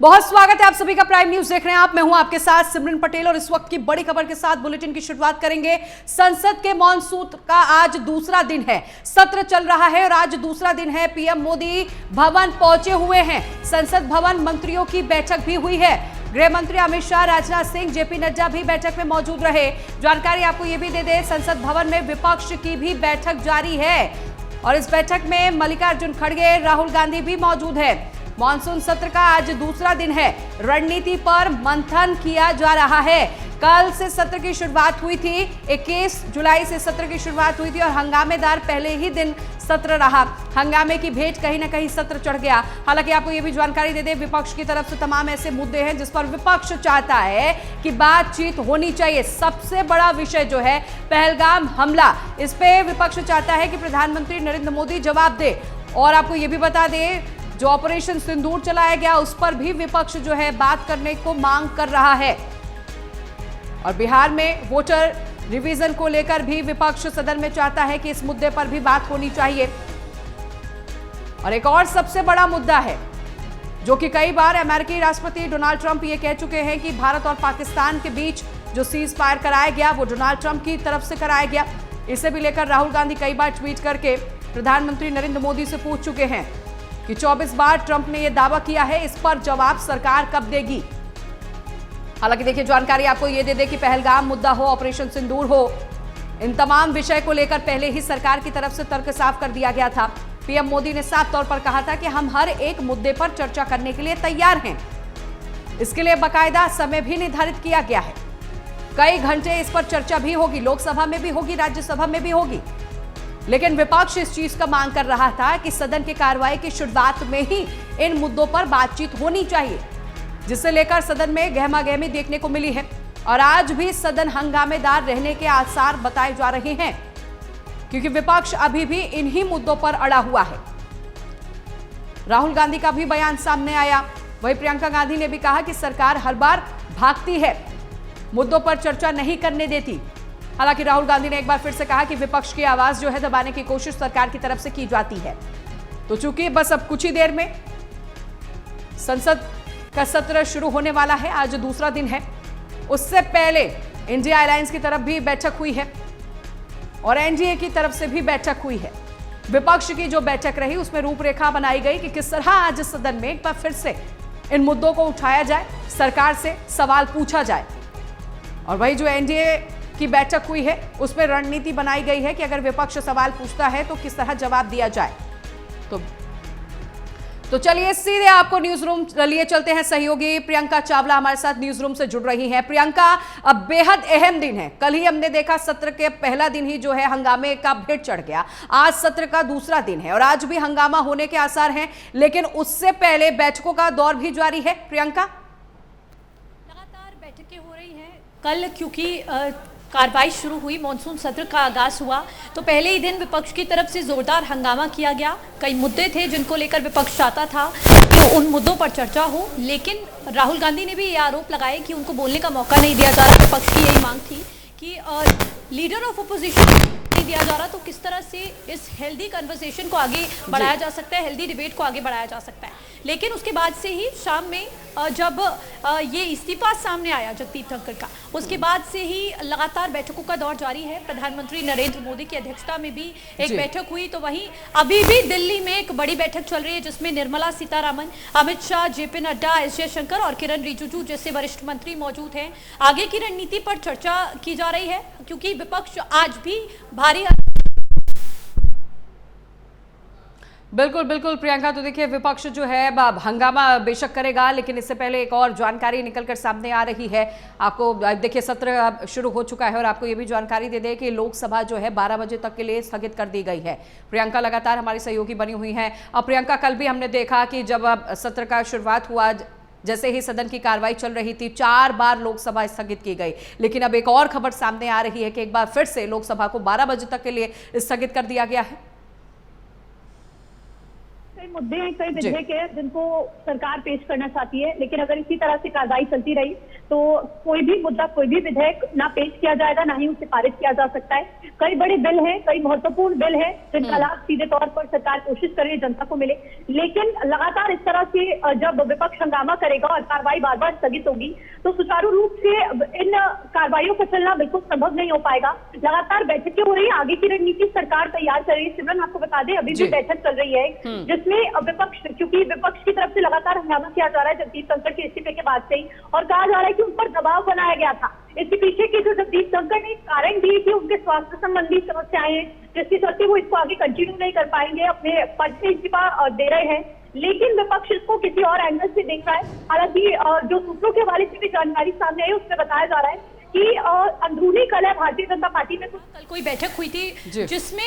बहुत स्वागत है आप सभी का प्राइम न्यूज देख रहे हैं आप। मैं हूं आपके साथ सिमरन पटेल और इस वक्त की बड़ी खबर के साथ बुलेटिन की शुरुआत करेंगे। संसद के मॉनसून का आज दूसरा दिन है, सत्र चल रहा है और आज दूसरा दिन है। पीएम मोदी भवन पहुंचे हुए हैं। संसद भवन मंत्रियों की बैठक भी हुई है। गृह मंत्री अमित शाह, राजनाथ सिंह, जेपी नड्डा भी बैठक में मौजूद रहे। जानकारी आपको यह भी दे दे, संसद भवन में विपक्ष की भी बैठक जारी है और इस बैठक में मल्लिकार्जुन खड़गे, राहुल गांधी भी मौजूद है। मॉनसून सत्र का आज दूसरा दिन है। रणनीति पर मंथन किया जा रहा है। कल से सत्र की शुरुआत हुई थी, 21 जुलाई से सत्र की शुरुआत हुई थी और हंगामेदार पहले ही दिन सत्र रहा। हंगामे की भेंट कहीं ना कहीं सत्र चढ़ गया। हालांकि आपको यह भी जानकारी दे दे, विपक्ष की तरफ से तमाम ऐसे मुद्दे हैं जिस पर विपक्ष चाहता है कि बातचीत होनी चाहिए। सबसे बड़ा विषय जो है पहलगाम हमला, इस पे विपक्ष चाहता है कि प्रधानमंत्री नरेंद्र मोदी जवाब दे। और आपको यह भी बता दें, जो ऑपरेशन सिंदूर चलाया गया उस पर भी विपक्ष जो है बात करने को मांग कर रहा है। और बिहार में वोटर रिवीजन को लेकर भी विपक्ष सदन में चाहता है कि इस मुद्दे पर भी बात होनी चाहिए। और एक और सबसे बड़ा मुद्दा है जो कि कई बार अमेरिकी राष्ट्रपति डोनाल्ड ट्रंप ये कह चुके हैं कि भारत और पाकिस्तान के बीच जो सीज फायर कराया गया वो डोनाल्ड ट्रंप की तरफ से कराया गया। इसे भी लेकर राहुल गांधी कई बार ट्वीट करके प्रधानमंत्री नरेंद्र मोदी से पूछ चुके हैं कि 24 बार ट्रंप ने यह दावा किया है, इस पर जवाब सरकार कब देगी। हालांकि देखिए, जानकारी आपको यह दे दे कि पहलगाम मुद्दा हो, ऑपरेशन सिंदूर हो, इन तमाम विषय को लेकर पहले ही सरकार की तरफ से तर्क साफ कर दिया गया था। पीएम मोदी ने साफ तौर पर कहा था कि हम हर एक मुद्दे पर चर्चा करने के लिए तैयार हैं। इसके लिए बाकायदा समय भी निर्धारित किया गया है। कई घंटे इस पर चर्चा भी होगी, लोकसभा में भी होगी, राज्यसभा में भी होगी। लेकिन विपक्ष इस चीज का मांग कर रहा था कि सदन की कार्रवाई की शुरुआत में ही इन मुद्दों पर बातचीत होनी चाहिए, जिसे लेकर सदन में गहमागहमी देखने को मिली है। और आज भी सदन हंगामेदार रहने के आसार बताए जा रहे हैं, क्योंकि विपक्ष अभी भी इन्हीं मुद्दों पर अड़ा हुआ है। राहुल गांधी का भी बयान सामने आया। वहीं प्रियंका गांधी ने भी कहा कि सरकार हर बार भागती है, मुद्दों पर चर्चा नहीं करने देती। हालांकि राहुल गांधी ने एक बार फिर से कहा कि विपक्ष की आवाज जो है दबाने की कोशिश सरकार की तरफ से की जाती है। तो चूंकि बस अब कुछ ही देर में संसद का सत्र शुरू होने वाला है, आज दूसरा दिन है, उससे पहले इंडिया अलायंस की तरफ भी बैठक हुई है और एनडीए की तरफ से भी बैठक हुई है। विपक्ष की जो बैठक रही उसमें रूपरेखा बनाई गई कि किस तरह आज सदन में एक बार फिर से इन मुद्दों को उठाया जाए, सरकार से सवाल पूछा जाए। और वही जो एनडीए की बैठक हुई है उसमें रणनीति बनाई गई है कि अगर विपक्ष सवाल पूछता है तो किस तरह जवाब दिया जाए। तो चलिए सीधे आपको न्यूज रूम लिए चलते हैं। सहयोगी प्रियंका चावला हमारे साथ न्यूज रूम से जुड़ रही हैं। प्रियंका, अब बेहद अहम दिन है। कल ही हमने देखा सत्र के पहला दिन ही जो है हंगामे का भेंट चढ़ गया। आज सत्र का दूसरा दिन है और आज भी हंगामा होने के आसार हैं, लेकिन उससे पहले बैठकों का दौर भी जारी है। प्रियंका, लगातार बैठकें हो रही हैं। कल क्योंकि कार्रवाई शुरू हुई, मॉनसून सत्र का आगाज हुआ, तो पहले ही दिन विपक्ष की तरफ से जोरदार हंगामा किया गया। कई मुद्दे थे जिनको लेकर विपक्ष चाहता था कि उन मुद्दों पर चर्चा हो, लेकिन राहुल गांधी ने भी ये आरोप लगाए कि उनको बोलने का मौका नहीं दिया जा रहा। विपक्ष की यही मांग थी कि लीडर ऑफ अपोजिशन नहीं दिया जा रहा, तो किस तरह से इस हेल्दी कन्वर्सेशन को आगे बढ़ाया जा सकता है, हेल्दी डिबेट को आगे बढ़ाया जा सकता है। लेकिन उसके बाद से ही शाम में जब ये इस्तीफा सामने आया जगदीप धनखड़ का, उसके बाद से ही लगातार बैठकों का दौर जारी है। प्रधानमंत्री नरेंद्र मोदी की अध्यक्षता में भी एक बैठक हुई, तो वहीं अभी भी दिल्ली में एक बड़ी बैठक चल रही है जिसमें निर्मला सीतारामन, अमित शाह, जेपी नड्डा, एस जयशंकर और किरण रिजिजू जैसे वरिष्ठ मंत्री मौजूद हैं। आगे की रणनीति पर चर्चा की जा रही है, क्योंकि विपक्ष आज भी भारी बिल्कुल बिल्कुल प्रियंका, तो देखिए विपक्ष जो है हंगामा बेशक करेगा, लेकिन इससे पहले एक और जानकारी निकलकर सामने आ रही है। आपको देखिए सत्र शुरू हो चुका है और आपको ये भी जानकारी दे दें कि लोकसभा जो है 12 बजे तक के लिए स्थगित कर दी गई है। प्रियंका लगातार हमारी सहयोगी बनी हुई हैं। अब प्रियंका, कल भी हमने देखा कि जब सत्र का शुरुआत हुआ, जैसे ही सदन की कार्रवाई चल रही थी, 4 बार लोकसभा स्थगित की गई। लेकिन अब एक और खबर सामने आ रही है कि एक बार फिर से लोकसभा को 12 बजे तक के लिए स्थगित कर दिया गया है। कई मुद्दे हैं, कई विधेयक है जिनको सरकार पेश करना चाहती है, लेकिन अगर इसी तरह से कार्रवाई चलती रही तो कोई भी मुद्दा, कोई भी विधेयक ना पेश किया जाएगा, ना ही उसे पारित किया जा सकता है। कई बड़े बिल हैं, कई महत्वपूर्ण बिल हैं जिनका लाभ सीधे तौर पर सरकार कोशिश कर रही है जनता को मिले, लेकिन लगातार इस तरह से जब विपक्ष हंगामा करेगा और कार्रवाई बार बार स्थगित होगी तो सुचारू रूप से इन कार्रवाइयों का चलना बिल्कुल संभव नहीं हो पाएगा। लगातार बैठकें हो रही है, आगे की रणनीति सरकार तैयार कर रही है। सिमरन, आपको बता दें अभी भी बैठक चल रही है जिसमें विपक्ष, क्योंकि विपक्ष की तरफ से लगातार हंगामा किया जा रहा है जगदीप धनखड़ के इस्तीफे के बाद से ही, और कहा जा रहा है कि उन पर दबाव बनाया गया था। इसके पीछे की जो जगदीप धनखड़ ने कारण दी कि उनके स्वास्थ्य संबंधी समस्याएं हैं जिसके चलते वो इसको आगे कंटिन्यू नहीं कर पाएंगे, अपने पद से इस्तीफा दे रहे हैं, लेकिन विपक्ष इसको किसी और एंगल से देख रहा है। हालांकि जो सूत्रों के हवाले से भी जानकारी सामने आई उसमें बताया जा रहा है कि अंदरूनी कलह भारतीय जनता पार्टी में कल कोई बैठक हुई थी जिसमें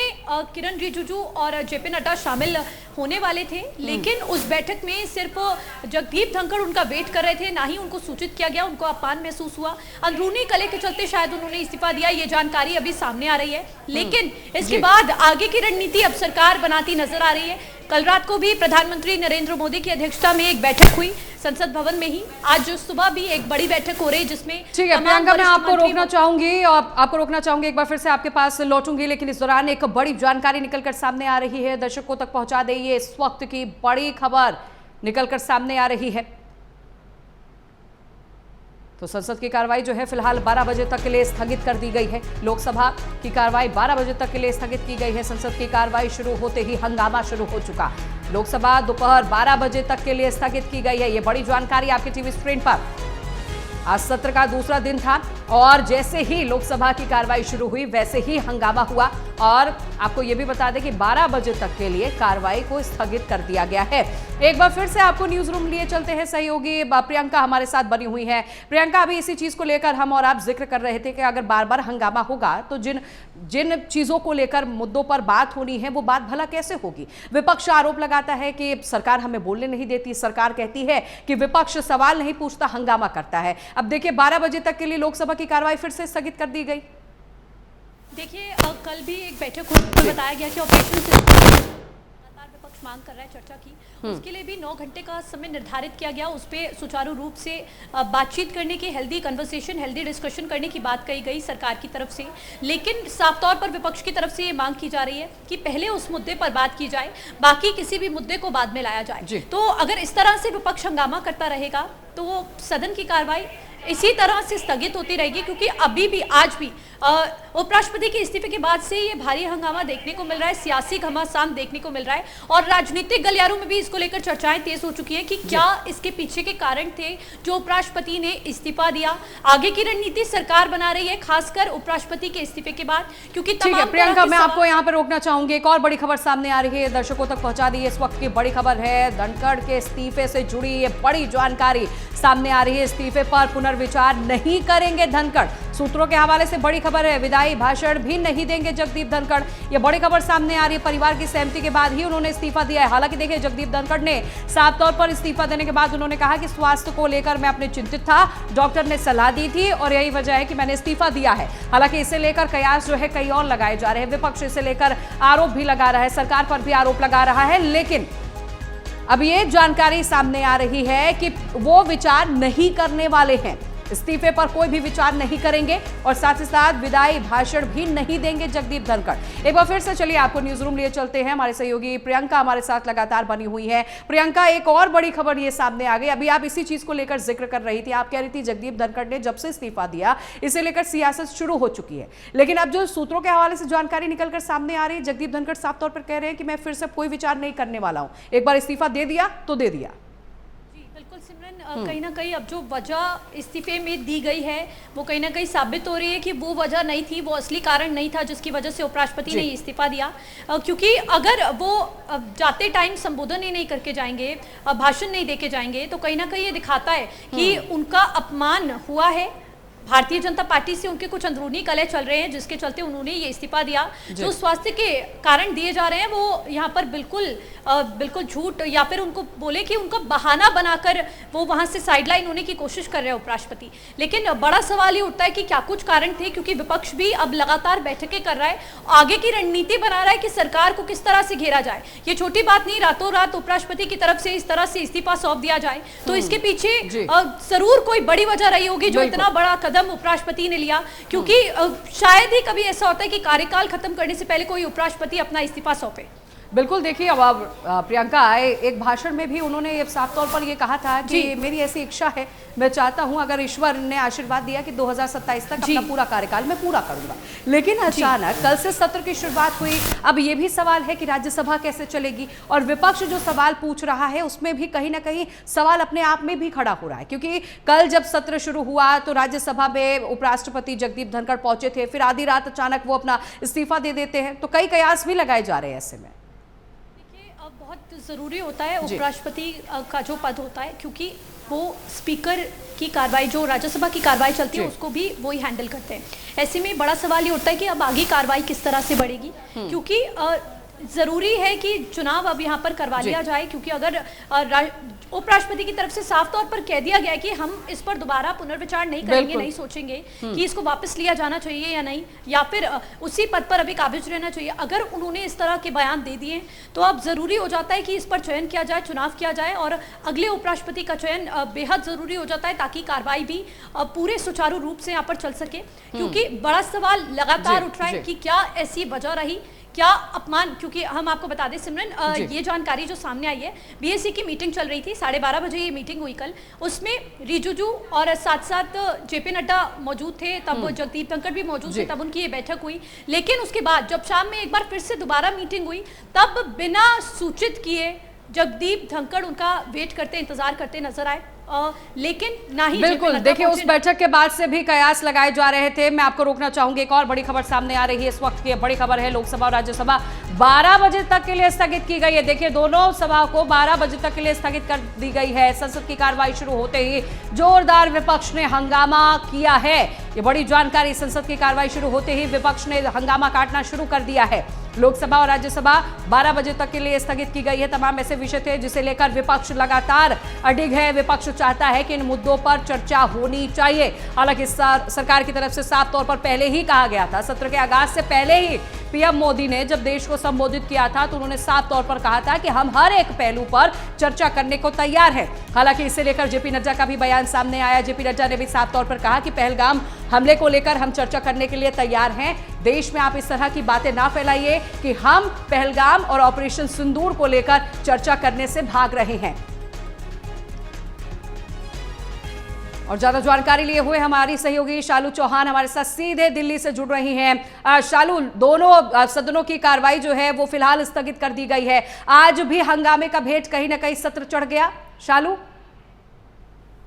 किरण रिजिजू और जेपी नड्डा शामिल होने वाले थे, लेकिन उस बैठक में सिर्फ जगदीप धनखड़ उनका वेट कर रहे थे, ना ही उनको सूचित किया गया, उनको अपमान महसूस हुआ। अंदरूनी कलह के चलते शायद उन्होंने इस्तीफा दिया, ये जानकारी अभी सामने आ रही है, लेकिन इसके बाद आगे की रणनीति अब सरकार बनाती नजर आ रही है। कल रात को भी प्रधानमंत्री नरेंद्र मोदी की अध्यक्षता में एक बैठक हुई संसद भवन में ही, आज सुबह भी एक बड़ी बैठक हो रही है जिसमें ठीक है प्रियंका, मैं आपको रोकना चाहूंगी और आपको रोकना चाहूंगी, एक बार फिर से आपके पास लौटूंगी, लेकिन इस दौरान एक बड़ी जानकारी निकलकर सामने आ रही है, दर्शकों तक पहुंचा दें। इस वक्त की बड़ी खबर निकलकर सामने आ रही है। तो संसद की कार्रवाई जो है फिलहाल 12 बजे तक के लिए स्थगित कर दी गई है। लोकसभा की कार्रवाई 12 बजे तक के लिए स्थगित की गई है। संसद की कार्रवाई शुरू होते ही हंगामा शुरू हो चुका। लोकसभा दोपहर 12 बजे तक के लिए स्थगित की गई है। ये बड़ी जानकारी आपके टीवी स्क्रीन पर। आज सत्र का दूसरा दिन था और जैसे ही लोकसभा की कार्रवाई शुरू हुई वैसे ही हंगामा हुआ, और आपको यह भी बता दें कि 12 बजे तक के लिए कार्रवाई को स्थगित कर दिया गया है। एक बार फिर से आपको न्यूज रूम लिए चलते हैं, सहयोगी प्रियंका हमारे साथ बनी हुई है। प्रियंका, अभी इसी चीज को लेकर हम और आप जिक्र कर रहे थे कि अगर बार बार हंगामा होगा तो जिन चीजों को लेकर मुद्दों पर बात होनी है वो बात भला कैसे होगी। विपक्ष आरोप लगाता है कि सरकार हमें बोलने नहीं देती, सरकार कहती है कि विपक्ष सवाल नहीं पूछता, हंगामा करता है। अब देखिए 12 बजे तक के लिए लोकसभा की कार्रवाई फिर से स्थगित कर दी गई। देखिए कल भी एक बैठक हुई तो बताया गया कि ऑपरेशन लगातार विपक्ष मांग कर रहा है चर्चा की, उसके लिए भी 9 घंटे का समय निर्धारित किया गया। उस पर सुचारू रूप से बातचीत करने की, हेल्दी कन्वर्सेशन, हेल्दी डिस्कशन करने की बात कही गई सरकार की तरफ से, लेकिन साफ तौर पर विपक्ष की तरफ से ये मांग की जा रही है कि पहले उस मुद्दे पर बात की जाए, बाकी किसी भी मुद्दे को बाद में लाया जाए। तो अगर इस तरह से विपक्ष हंगामा करता रहेगा तो वो सदन की कार्रवाई इसी तरह से स्थगित होती रहेगी, क्योंकि अभी भी आज भी उपराष्ट्रपति के इस्तीफे के बाद से ये भारी हंगामा देखने को मिल रहा है, सियासी घमासान देखने को मिल रहा है, और राजनीतिक गलियारों में भी इसको लेकर चर्चाएं तेज हो चुकी हैं कि क्या इसके पीछे के कारण थे जो उपराष्ट्रपति ने इस्तीफा दिया। आगे की रणनीति सरकार बना रही है, खासकर उपराष्ट्रपति के इस्तीफे के बाद, क्योंकि प्रियंका, मैं आपको यहाँ पर रोकना चाहूंगी। एक और बड़ी खबर सामने आ रही है, दर्शकों तक पहुंचा दी। इस वक्त की बड़ी खबर है, धनखड़ के इस्तीफे से जुड़ी ये बड़ी जानकारी सामने आ रही है। इस्तीफे पर पुनर्विचार नहीं करेंगे धनखड़, सूत्रों के हवाले से बड़ी खबर है। विदाई भाषण भी नहीं देंगे जगदीप धनखड़, ये बड़ी खबर सामने आ रही है। परिवार की सहमति के बाद ही उन्होंने इस्तीफा दिया है। हालांकि देखिए, जगदीप धनखड़ ने साफ तौर पर इस्तीफा देने के बाद उन्होंने कहा कि स्वास्थ्य को लेकर मैं अपने चिंतित था, डॉक्टर ने सलाह दी थी और यही वजह है कि मैंने इस्तीफा दिया है। हालांकि इसे लेकर कयास जो है कई और लगाए जा रहे हैं। विपक्ष इसे लेकर आरोप भी लगा रहा है, सरकार पर भी आरोप लगा रहा है, लेकिन अब ये जानकारी सामने आ रही है कि वो विचार नहीं करने वाले हैं, इस्तीफे पर कोई भी विचार नहीं करेंगे और साथ ही साथ विदाई भाषण भी नहीं देंगे जगदीप धनखड़। एक बार फिर से चलिए आपको न्यूज रूम लिए चलते हैं। हमारे सहयोगी प्रियंका हमारे साथ लगातार बनी हुई है। प्रियंका, एक और बड़ी खबर ये सामने आ गई, अभी आप इसी चीज को लेकर जिक्र कर रही थी। आप कह रही थी जगदीप धनखड़ ने जब से इस्तीफा दिया इसे लेकर सियासत शुरू हो चुकी है, लेकिन अब जो सूत्रों के हवाले से जानकारी निकलकर सामने आ रही है, जगदीप धनखड़ साफ तौर पर कह रहे हैं कि मैं फिर से कोई विचार नहीं करने वाला हूं, एक बार इस्तीफा दे दिया तो दे दिया। बिल्कुल सिमरन, कहीं ना कहीं अब जो वजह इस्तीफे में दी गई है वो कहीं ना कहीं साबित हो रही है कि वो वजह नहीं थी, वो असली कारण नहीं था जिसकी वजह से उपराष्ट्रपति ने इस्तीफा दिया। क्योंकि अगर वो जाते टाइम संबोधन ही नहीं करके जाएंगे, भाषण नहीं देके जाएंगे, तो कहीं ना कहीं ये दिखाता है कि उनका अपमान हुआ है भारतीय जनता पार्टी से उनके कुछ अंदरूनी कलह चल रहे हैं, जिसके चलते उन्होंने ये इस्तीफा दिया। जो स्वास्थ्य के कारण दिए जा रहे हैं वो यहाँ पर बिल्कुल झूठ, या फिर उनको बोले कि उनका बहाना बनाकर वो वहां से साइडलाइन होने की कोशिश कर रहे हैं उपराष्ट्रपति। लेकिन बड़ा सवाल ये उठता है कि क्या कुछ कारण थे, क्योंकि विपक्ष भी अब लगातार बैठकें कर रहा है, आगे की रणनीति बना रहा है कि सरकार को किस तरह से घेरा जाए। ये छोटी बात नहीं, रातों रात उपराष्ट्रपति की तरफ से इस तरह से इस्तीफा सौंप दिया जाए, तो इसके पीछे जरूर कोई बड़ी वजह रही होगी जो इतना बड़ा कदम उपराष्ट्रपति ने लिया। क्योंकि शायद ही कभी ऐसा होता है कि कार्यकाल खत्म करने से पहले कोई उपराष्ट्रपति अपना इस्तीफा सौंपे। बिल्कुल, देखिए अब प्रियंका एक भाषण में भी उन्होंने ये साफ तौर पर ये कहा था कि मेरी ऐसी इच्छा है, मैं चाहता हूं अगर ईश्वर ने आशीर्वाद दिया कि 2027 तक अपना पूरा कार्यकाल मैं पूरा करूंगा। लेकिन अचानक कल से सत्र की शुरुआत हुई। अब ये भी सवाल है कि राज्यसभा कैसे चलेगी, और विपक्ष जो सवाल पूछ रहा है उसमें भी कहीं ना कहीं सवाल अपने आप में भी खड़ा हो रहा है, क्योंकि कल जब सत्र शुरू हुआ तो राज्यसभा में उपराष्ट्रपति जगदीप धनखड़ पहुंचे थे, फिर आधी रात अचानक वो अपना इस्तीफा दे देते हैं, तो कई कयास भी लगाए जा रहे हैं ऐसे में। बहुत ज़रूरी होता है उपराष्ट्रपति का जो पद होता है, क्योंकि वो स्पीकर की कार्रवाई, जो राज्यसभा की कार्रवाई चलती है उसको भी वही हैंडल करते हैं। ऐसे में बड़ा सवाल ये उठता है कि अब आगे कार्रवाई किस तरह से बढ़ेगी, क्योंकि ज़रूरी है कि चुनाव अब यहाँ पर करवा लिया जाए। क्योंकि अगर उपराष्ट्रपति की तरफ से साफ तौर पर कह दिया गया कि हम इस पर दोबारा पुनर्विचार नहीं करेंगे, नहीं सोचेंगे कि इसको वापस लिया जाना चाहिए या नहीं, या फिर उसी पद पर अभी काबिज रहना चाहिए, अगर उन्होंने इस तरह के बयान दे दिए तो अब ज़रूरी हो जाता है कि इस पर चयन किया जाए, चुनाव किया जाए, और अगले उपराष्ट्रपति का चयन बेहद ज़रूरी हो जाता है, ताकि कार्रवाई भी पूरे सुचारू रूप से यहाँ पर चल सके। क्योंकि बड़ा सवाल लगातार उठ रहा है कि क्या ऐसी वजह रही, क्या अपमान, क्योंकि हम आपको बता दें सिमरन, ये जानकारी जो सामने आई है, बीएससी की मीटिंग चल रही थी, 12:30 बजे ये मीटिंग हुई कल, उसमें रिजिजू और साथ साथ जेपी नड्डा मौजूद थे, तब जगदीप धनखड़ भी मौजूद थे, तब उनकी ये बैठक हुई। लेकिन उसके बाद जब शाम में एक बार फिर से दोबारा मीटिंग हुई, तब बिना सूचित किए जगदीप धनखड़ उनका वेट करते, इंतजार करते नजर आए, लेकिन ना ही। बिल्कुल, देखिए उस बैठक के बाद से भी कयास लगाए जा रहे थे। मैं आपको रोकना चाहूंगी, एक और बड़ी खबर सामने आ रही है इस वक्त की। बड़ी खबर है, लोकसभा और राज्यसभा 12 बजे तक के लिए स्थगित की गई है। देखिए दोनों सभा को 12 बजे तक के लिए स्थगित कर दी गई है। संसद की कार्रवाई शुरू होते ही जोरदार विपक्ष ने हंगामा किया है। ये बड़ी जानकारी, संसद की कार्रवाई शुरू होते ही विपक्ष ने हंगामा काटना शुरू कर दिया है। लोकसभा और राज्यसभा 12 बजे तक के लिए स्थगित की गई है। तमाम ऐसे विषय थे जिसे लेकर विपक्ष लगातार अडिग है। विपक्ष चाहता है कि इन मुद्दों पर चर्चा होनी चाहिए। हालांकि सरकार की तरफ से साफ तौर पर पहले ही कहा गया था, सत्र के आगाज से पहले ही पीएम मोदी ने जब देश को संबोधित किया था तो उन्होंने साफ तौर पर कहा था कि हम हर एक पहलू पर चर्चा करने को तैयार हैं। हालांकि इसे लेकर जेपी नड्डा का भी बयान सामने आया। जेपी नड्डा ने भी साफ तौर पर कहा कि पहलगाम हमले को लेकर हम चर्चा करने के लिए तैयार हैं। देश में आप इस तरह की बातें ना फैलाइए कि हम पहलगाम और ऑपरेशन सिंदूर को लेकर चर्चा करने से भाग रहे हैं। और ज्यादा जानकारी लिए हुए हमारी सहयोगी शालू चौहान हमारे साथ सीधे दिल्ली से जुड़ रही हैं। शालू, दोनों सदनों की कार्रवाई जो है वो फिलहाल स्थगित कर दी गई है। आज भी हंगामे का भेंट कहीं ना कहीं सत्र चढ़ गया। शालू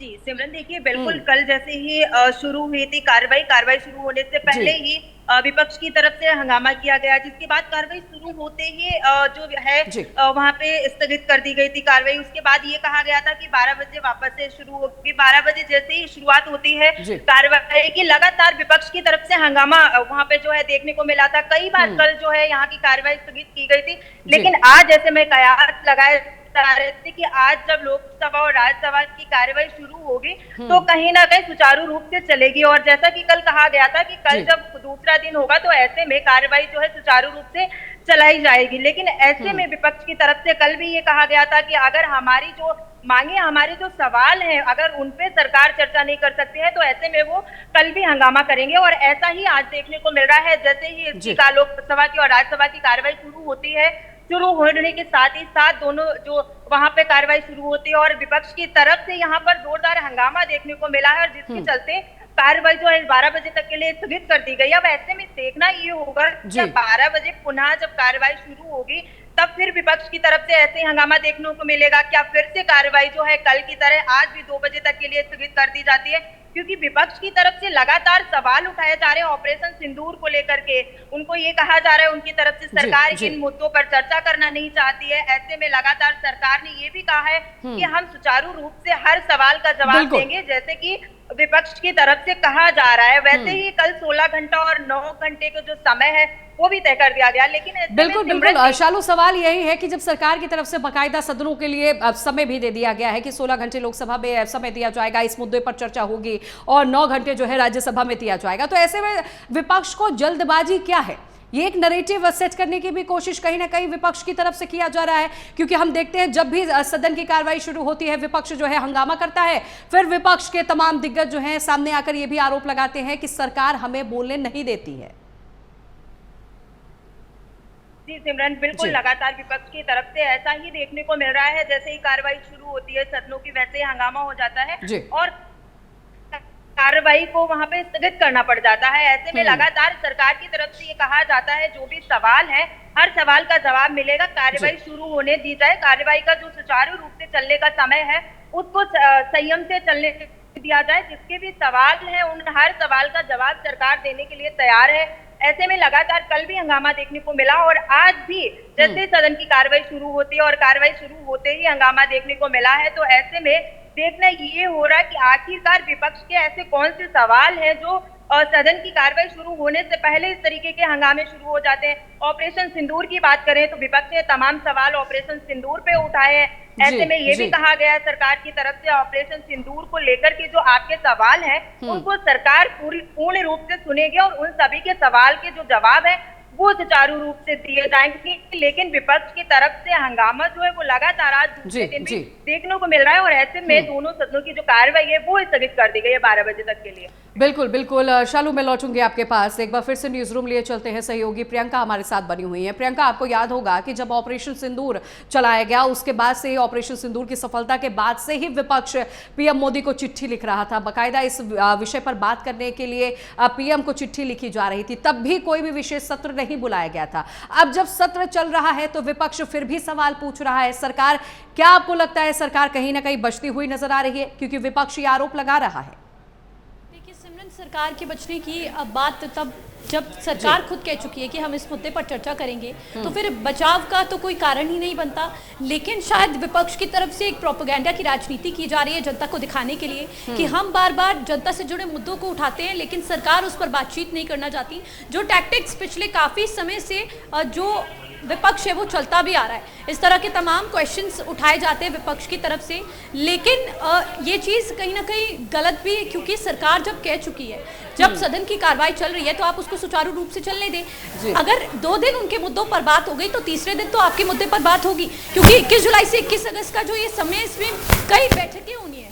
जी सिमरन, देखिए बिल्कुल कल जैसे ही शुरू हुई थी कार्रवाई शुरू होने से पहले ही विपक्ष की तरफ से हंगामा किया गया, जिसके बाद कार्रवाई शुरू होते ही जो है वहां पे स्थगित कर दी गई थी कार्रवाई। उसके बाद ये कहा गया था कि 12 बजे वापस से शुरू होगी। 12 बजे जैसे ही शुरुआत होती है कार्रवाई की, लगातार विपक्ष की तरफ से हंगामा वहां पे जो है देखने को मिला था। कई बार कल जो है यहाँ की कार्रवाई स्थगित की गई थी, लेकिन आज जैसे मैं कयास लगाए जा रहे थे कि आज जब लोकसभा और राज्यसभा की कार्रवाई शुरू होगी तो कहीं ना कहीं सुचारू रूप से चलेगी। और जैसा कि कल कहा गया था कि कल जब दूसरा दिन होगा तो ऐसे में कार्रवाई जो है सुचारू रूप से चलाई जाएगी। लेकिन ऐसे में विपक्ष की तरफ से कल भी ये कहा गया था कि अगर हमारी जो मांगे, हमारे जो सवाल हैं, अगर उन पे सरकार चर्चा नहीं कर सकती है तो ऐसे में वो कल भी हंगामा करेंगे। और ऐसा ही आज देखने को मिल रहा है। जैसे ही इसकी लोकसभा की और राज्यसभा की कार्रवाई शुरू होती है, शुरू होने के साथ ही साथ दोनों जो वहां पे कार्रवाई शुरू होती है और विपक्ष की तरफ से यहाँ पर जोरदार हंगामा देखने को मिला है, और जिसके चलते कार्रवाई जो है 12 बजे तक के लिए स्थगित कर दी गई। अब ऐसे में देखना ये होगा कि 12 बजे पुनः जब कार्रवाई शुरू होगी तब फिर विपक्ष की तरफ से ऐसे ही हंगामा देखने को मिलेगा। क्या फिर से कार्रवाई जो है कल की तरह आज भी 2 बजे तक के लिए स्थगित कर दी जाती है? क्योंकि विपक्ष की तरफ से लगातार सवाल उठाए जा रहे हैं ऑपरेशन सिंदूर को लेकर के। उनको ये कहा जा रहा है उनकी तरफ से सरकार इन मुद्दों पर चर्चा करना नहीं चाहती है। ऐसे में लगातार सरकार ने ये भी कहा है कि हम सुचारू रूप से हर सवाल का जवाब देंगे, जैसे कि विपक्ष की तरफ से कहा जा रहा है। वैसे ही कल 16 घंटा और 9 घंटे का जो समय है वो भी तय कर दिया गया, लेकिन ऐसे में बिल्कुल बिल्कुल शालू, सवाल यही है कि जब सरकार की तरफ से बाकायदा सदनों के लिए समय भी दे दिया गया है कि 16 घंटे लोकसभा में समय दिया जाएगा, इस मुद्दे पर चर्चा होगी, और 9 घंटे जो है राज्यसभा में दिया जाएगा, तो ऐसे में विपक्ष को जल्दबाजी क्या है? ये एक नैरेटिव सेट करने की भी कोशिश कहीं ना कहीं विपक्ष की तरफ से किया जा रहा है, क्योंकि हम देखते हैं जब भी सदन की कार्रवाई शुरू होती है विपक्ष जो है हंगामा करता है, फिर विपक्ष के तमाम दिग्गज जो हैं सामने आकर ये भी आरोप लगाते हैं कि सरकार हमें बोलने नहीं देती है। जी सिमरन, बिल्कुल लगातार विपक्ष की तरफ से ऐसा ही देखने को मिल रहा है। जैसे ही कार्रवाई शुरू होती है सदनों की, वैसे ही हंगामा हो जाता है और कार्रवाई को वहां पे स्थगित करना पड़ जाता है। ऐसे में लगातार सरकार की तरफ से ये कहा जाता है जो भी सवाल है हर सवाल का जवाब मिलेगा, कार्रवाई शुरू होने दी जाए, कार्रवाई का जो सुचारू रूप से चलने का समय है उसको संयम से चलने दिया जाए, जिसके भी सवाल है उन हर सवाल का जवाब सरकार देने के लिए तैयार है। ऐसे में लगातार कल भी हंगामा देखने को मिला और आज भी जैसे सदन की कार्रवाई शुरू होती है और कार्रवाई शुरू होते ही हंगामा देखने को मिला है, तो ऐसे में देखना ये हो रहा है कि आखिरकार विपक्ष के ऐसे कौन से सवाल हैं जो सदन की कार्रवाई शुरू होने से पहले इस तरीके के हंगामे शुरू हो जाते हैं। ऑपरेशन सिंदूर की बात करें तो विपक्ष ने तमाम सवाल ऑपरेशन सिंदूर पे उठाए हैं। ऐसे में ये भी कहा गया है सरकार की तरफ से ऑपरेशन सिंदूर को लेकर के जो आपके सवाल हैं उनको सरकार पूर्ण रूप से सुनेगी और उन सभी के सवाल के जो जवाब है वो सुचारू रूप से दिए जाएंगे। लेकिन विपक्ष की तरफ से हंगामा जो है वो लगातार आज दूसरे दिन भी देखने को मिल रहा है और ऐसे में दोनों सदनों की जो कार्रवाई है वो स्थगित कर दी गई है 12 बजे तक के लिए। बिल्कुल बिल्कुल शालू, मैं लौटूंगी आपके पास। एक बार फिर से न्यूज रूम लिए चलते हैं, सहयोगी प्रियंका हमारे साथ बनी हुई है। प्रियंका, आपको याद होगा कि जब ऑपरेशन सिंदूर चलाया गया उसके बाद से ही, ऑपरेशन सिंदूर की सफलता के बाद से ही विपक्ष पीएम मोदी को चिट्ठी लिख रहा था, बाकायदा इस विषय पर बात करने के लिए पीएम को चिट्ठी लिखी जा रही थी, तब भी कोई भी विशेष सत्र नहीं बुलाया गया था। अब जब सत्र चल रहा है तो विपक्ष फिर भी सवाल पूछ रहा है। सरकार, क्या आपको लगता है सरकार कहीं ना कहीं बचती हुई नजर आ रही है, क्योंकि विपक्ष ये आरोप लगा रहा है? सरकार के बचने की बात तब जब सरकार खुद कह चुकी है कि हम इस मुद्दे पर चर्चा करेंगे, तो फिर बचाव का तो कोई कारण ही नहीं बनता। लेकिन शायद विपक्ष की तरफ से एक प्रोपेगेंडा की राजनीति की जा रही है जनता को दिखाने के लिए कि हम बार बार जनता से जुड़े मुद्दों को उठाते हैं लेकिन सरकार उस पर बातचीत नहीं करना चाहती। जो टैक्टिक्स पिछले काफ़ी समय से जो विपक्ष है वो चलता भी आ रहा है, इस तरह के तमाम क्वेश्चंस उठाए जाते हैं विपक्ष की तरफ से। लेकिन ये चीज़ कहीं ना कहीं गलत भी है, क्योंकि सरकार जब कह चुकी है, जब सदन की कार्रवाई चल रही है तो आप उसको सुचारू रूप से चलने दें। अगर 2 दिन उनके मुद्दों पर बात हो गई तो तीसरे दिन तो आपके मुद्दे पर बात होगी, क्योंकि 21 जुलाई से 21 अगस्त का जो ये समय, इसमें कई बैठकें होनी है।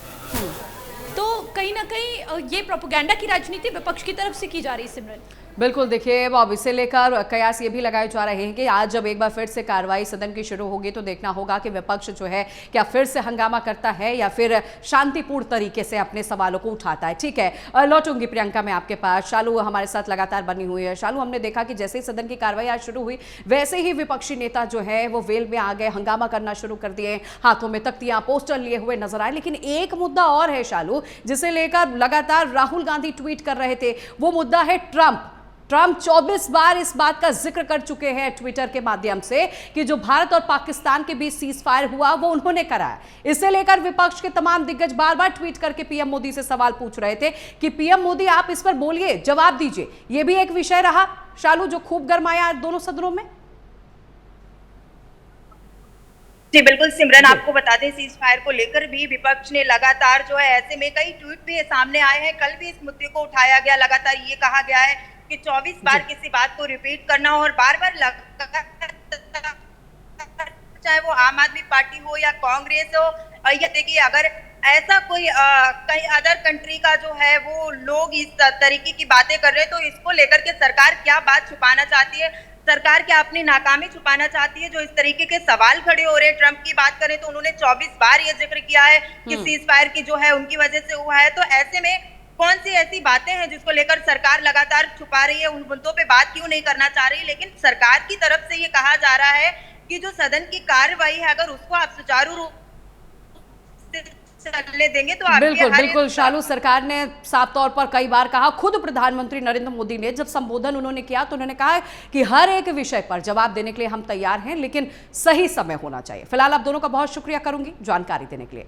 तो कहीं ना कहीं ये प्रोपेगेंडा की राजनीति विपक्ष की तरफ से की जा रही है। सिमरन, बिल्कुल, देखिए अब इसे लेकर कयास ये भी लगाए जा रहे हैं कि आज जब एक बार फिर से कार्रवाई सदन की शुरू होगी तो देखना होगा कि विपक्ष जो है क्या फिर से हंगामा करता है या फिर शांतिपूर्ण तरीके से अपने सवालों को उठाता है। ठीक है, लौटूंगी प्रियंका मैं आपके पास। शालू हमारे साथ लगातार बनी हुई है। शालू, हमने देखा कि जैसे ही सदन की कार्रवाई आज शुरू हुई वैसे ही विपक्षी नेता जो है वो वेल में आ गए, हंगामा करना शुरू कर दिए, हाथों में तख्तियां, पोस्टर लिए हुए नजर आए। लेकिन एक मुद्दा और है शालू, जिसे लेकर लगातार राहुल गांधी ट्वीट कर रहे थे, वो मुद्दा है ट्रंप 24 बार इस बात का जिक्र कर चुके हैं ट्विटर के माध्यम से कि जो भारत और पाकिस्तान के बीच सीज फायर हुआ वो उन्होंने कराया। इसे लेकर विपक्ष के तमाम दिग्गज बार बार ट्वीट करके पीएम मोदी से सवाल पूछ रहे थे कि पीएम मोदी आप इस पर बोलिए, जवाब दीजिए। यह भी एक विषय रहा शालू जो खूब गरमाया दोनों सदनों में। जी बिल्कुल सिमरन, आपको बता दें सीज फायर को लेकर भी विपक्ष ने लगातार जो है ऐसे में कई ट्वीट भी सामने आए हैं। कल भी इस मुद्दे को उठाया गया, लगातार ये कहा गया है कि 24 बार किसी बात को रिपीट करना और बार बार चाहे वो आम आदमी पार्टी हो या कांग्रेस हो, या देखिए अगर ऐसा कोई कहीं अदर कंट्री का जो है वो लोग इस तरीके की बातें कर रहे हैं तो इसको लेकर के सरकार क्या बात छुपाना चाहती है, सरकार क्या अपनी नाकामी छुपाना चाहती है। जो इस तरीके के सवाल खड़े हो रहे हैं, ट्रंप की बात करें तो उन्होंने 24 बार ये जिक्र किया है कि सीज फायर की जो है उनकी वजह से हुआ है। तो ऐसे में कौन सी ऐसी बातें हैं जिसको लेकर सरकार लगातार छुपा रही है, उन मुद्दों पे बात क्यों नहीं करना चाह रही। लेकिन सरकार की तरफ से ये कहा जा रहा है कि जो सदन की कार्रवाई है अगर उसको आप सुचारू रूप से चलने देंगे तो बिल्कुल बिल्कुल शालू, सरकार ने साफ तौर पर कई बार कहा, खुद प्रधानमंत्री नरेंद्र मोदी ने जब संबोधन उन्होंने किया तो उन्होंने कहा कि हर एक विषय पर जवाब देने के लिए हम तैयार हैं, लेकिन सही समय होना चाहिए। फिलहाल आप दोनों का बहुत शुक्रिया करूंगी जानकारी देने के लिए।